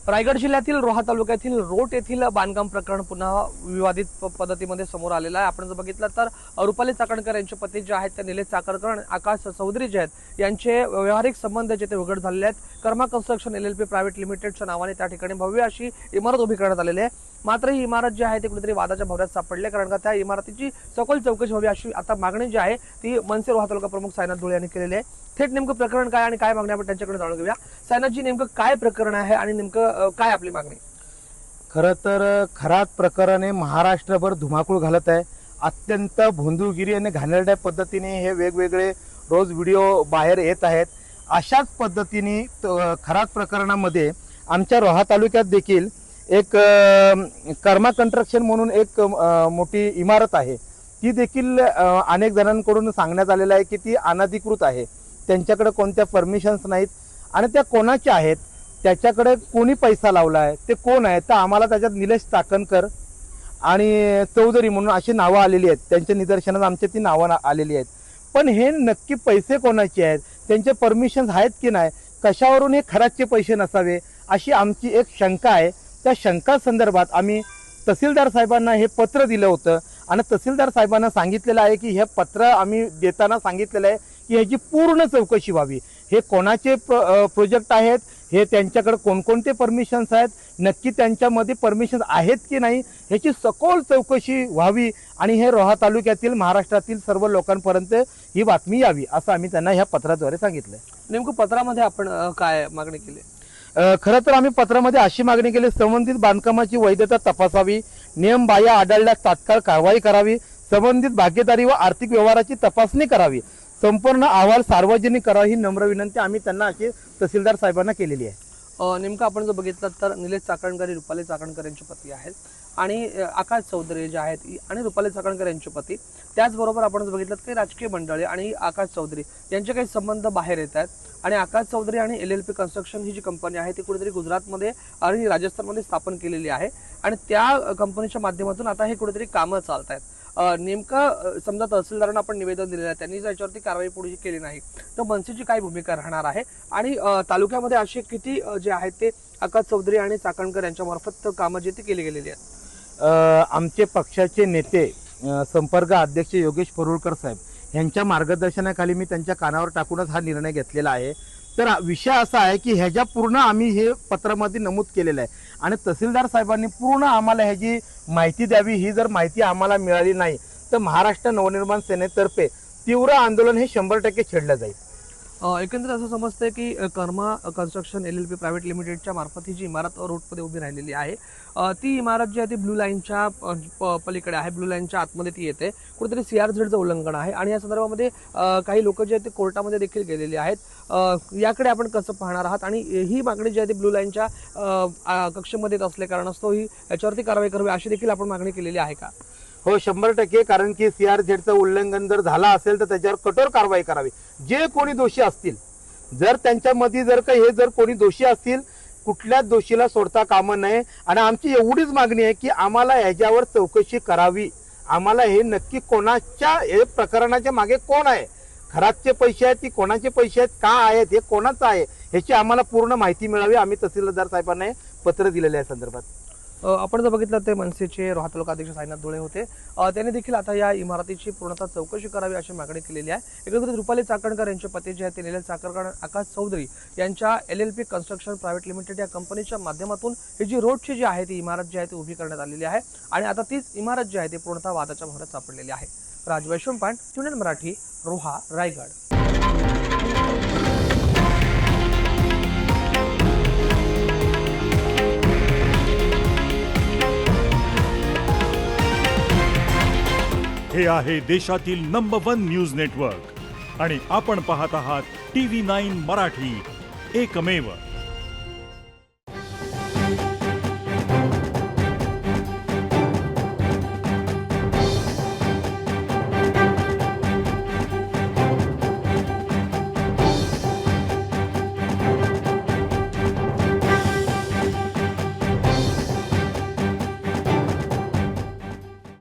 रायगड जिल्ह्यातील रोहा तालुक्यातील रोट येथील बांधकाम प्रकरण पुन्हा विवादित पद्धतीमध्ये समोर आलेलं आहे। आपण जर बघितलं तर रुपाली चाकणकर यांचे पती जे आहेत ते निलेश चाकणकर आणि आकाश चौधरी जे आहेत यांचे व्यावहारिक संबंध जे ते उघड झालेले आहेत। कर्मा कन्स्ट्रक्शन LLP प्रायव्हेट लिमिटेडच्या नावाने त्या ठिकाणी भव्य अशी इमारत उभी करण्यात आलेली आहे। मात्र ही इमारत जी आहे ती कुठेतरी वादाच्या भोवऱ्यात सापडली, कारण का त्या इमारतीची सखोल चौकशी व्हावी अशी आता मागणी जी आहे ती मनसे रोहा तालुका प्रमुख साईनाथ धुळे यांनी केलेली आहे। थेट नेमकं प्रकरण काय आणि काय मागणी आपण त्यांच्याकडे जाणून घेऊया। साईनाथजी, नेमकं काय प्रकरण आहे आणि नेमकं काय आपली मागणी? खरं तर खरात प्रकरणे महाराष्ट्रभर धुमाकूळ घालत आहे। अत्यंत भोंदूगिरी आणि घाणेरड्या पद्धतीने हे वेगवेगळे रोज व्हिडिओ बाहेर येत आहेत। अशाच पद्धतीने खरात प्रकरणामध्ये आमच्या रोहा तालुक्यात देखील एक कर्मा कन्स्ट्रक्शन म्हणून एक मोठी इमारत आहे, ती देखील अनेक जणांकडून सांगण्यात आलेलं आहे की ती अनधिकृत आहे, त्यांच्याकडे कोणत्या परमिशन्स नाहीत आणि त्या कोणाच्या आहेत, त्याच्याकडे कोणी पैसा लावला आहे, ते कोण आहे, तर आम्हाला त्याच्यात निलेश चाकणकर आणि चौधरी म्हणून अशी नावं आलेली आहेत। त्यांच्या निदर्शनात आमच्या ती नावं आलेली आहेत, पण हे नक्की पैसे कोणाचे आहेत, त्यांचे परमिशन्स आहेत की नाही, कशावरून हे खरातचे पैसे नसावे अशी आमची एक शंका आहे। त्या शंका संदर्भात आम्ही तहसीलदार साहेबांना हे पत्र दिलं होतं आणि तहसीलदार साहेबांना सांगितलेलं आहे की हे पत्र आम्ही देताना सांगितलेलं आहे की ह्याची पूर्ण चौकशी व्हावी। हे कोणाचे प्रोजेक्ट आहेत, हे त्यांच्याकडे कोणकोणते परमिशन्स आहेत, नक्की त्यांच्यामध्ये परमिशन्स आहेत की नाही ह्याची सखोल चौकशी व्हावी आणि हे रोहा तालुक्यातील महाराष्ट्रातील सर्व लोकांपर्यंत ही बातमी यावी असं आम्ही त्यांना ह्या पत्राद्वारे सांगितलं। नेमकं पत्रामध्ये आपण काय मागणी केली? खरं तर आम्ही पत्रामध्ये अशी मागणी केली, संबंधित बांधकामाची वैधता तपासावी, नियमबाह्य आढळल्यास तात्काळ कारवाई करावी, संबंधित भागीदारी व आर्थिक व्यवहाराची तपासणी करावी, संपूर्ण अहवाल सार्वजनिक करावा ही नम्र विनंती आम्ही त्यांना अशी तहसीलदार साहेबांना केलेली आहे। नेमकं आपण जर बघितलं तर निलेश चाकणकर रुपाली चाकणकर यांचे पती आहेत आणि आकाश चौधरी जे आहेत आणि रुपाली चाकणकर यांचे पती, त्याचबरोबर आपण जर बघितलं की राजकीय मंडळी आणि आकाश चौधरी यांचे काही संबंध बाहेर येत आहेत आणि आकाश चौधरी आणि LLP कन्स्ट्रक्शन ही जी कंपनी आहे ती कुठेतरी गुजरातमध्ये आणि राजस्थानमध्ये स्थापन केलेली आहे आणि त्या कंपनीच्या माध्यमातून आता हे कुठेतरी कामं चालत आहेत। नेमकं समजा तहसीलदारांना आपण निवेदन दिलेलं आहे, त्यांनी जर याच्यावरती कारवाई पुढे केली नाही तर मनसेची काय भूमिका राहणार आहे आणि तालुक्यामध्ये असे किती जे आहेत ते आकाश चौधरी आणि चाकणकर यांच्या मार्फत कामं जे ते केली गेलेली आहेत? आमचे पक्षाचे नेते संपर्क अध्यक्ष योगेश परुळकर साहेब यांच्या मार्गदर्शनाखाली मी त्यांच्या कानावर टाकूनच हा निर्णय घेतलेला आहे। तर विषय असा आहे की ह्याच्या पूर्ण आम्ही हे पत्रामध्ये नमूद केलेलं आहे आणि तहसीलदार साहेबांनी पूर्ण आम्हाला ह्याची माहिती द्यावी। ही जर माहिती आम्हाला मिळाली नाही तर महाराष्ट्र नवनिर्माण सेनेतर्फे तीव्र आंदोलन हे 100% छेडलं जाईल। एकंदरीत असं समजतंय की कर्मा कन्स्ट्रक्शन LLP प्रायव्हेट लिमिटेडच्या मार्फत ही जी इमारत रोडमध्ये उभी राहिलेली आहे ती इमारत जी आहे ती ब्लू लाईनच्या पलीकडे आहे, ब्लू लाईनच्या आतमध्ये ती येते, कुठेतरी CRZचं उल्लंघन आहे आणि या संदर्भामध्ये काही लोक जे आहेत ते कोर्टामध्ये देखील गेलेले आहेत। याकडे आपण कसं पाहणार आहात आणि ही मागणी जी आहे ती ब्लू लाईनच्या कक्षेमध्ये येत असल्या कारणास्तव ही याच्यावरती कारवाई करावी अशी देखील आपण मागणी केलेली आहे का? हो, 100%, कारण की CRZचं उल्लंघन जर झाला असेल तर त्याच्यावर कठोर कारवाई करावी। जे कोणी दोषी असतील, जर त्यांच्यामध्ये जर काही हे जर कोणी दोषी असतील, कुठल्याच दोषीला सोडता कामा नये आणि आमची एवढीच मागणी आहे की आम्हाला ह्याच्यावर चौकशी करावी। आम्हाला हे नक्की कोणाच्या हे प्रकरणाच्या मागे कोण आहे, खरातचे पैसे आहेत की कोणाचे पैसे आहेत, का आहेत, हे कोणाचं आहे ह्याची आम्हाला पूर्ण माहिती मिळावी। आम्ही तहसीलदार साहेबांना पत्र दिलेले आहे संदर्भात। आपण जर बघितलं ते मनसेचे रोहा तालुका अध्यक्ष साईनाथ धुळे होते, त्यांनी देखील आता या इमारतीची पूर्णतः चौकशी करावी अशी मागणी केलेली आहे। एकंदरीत रुपाली चाकणकर यांचे पती जे आहेत ते निलेश चाकणकर आकाश चौधरी यांच्या LLP कन्स्ट्रक्शन प्रायव्हेट लिमिटेड या कंपनीच्या माध्यमातून ही जी रोडची जी आहे ती इमारत जी आहे ती उभी करण्यात आलेली आहे आणि आता तीच इमारत जी आहे ती पूर्णतः वादाच्या भोवऱ्यात सापडलेली आहे। राजवैश्वम ट्यून मराठी, रोहा, रायगड। हे आहे देशातील नंबर 1 न्यूज नेटवर्क आणि आपण पाहत आहात TV9 मराठी, एकमेव।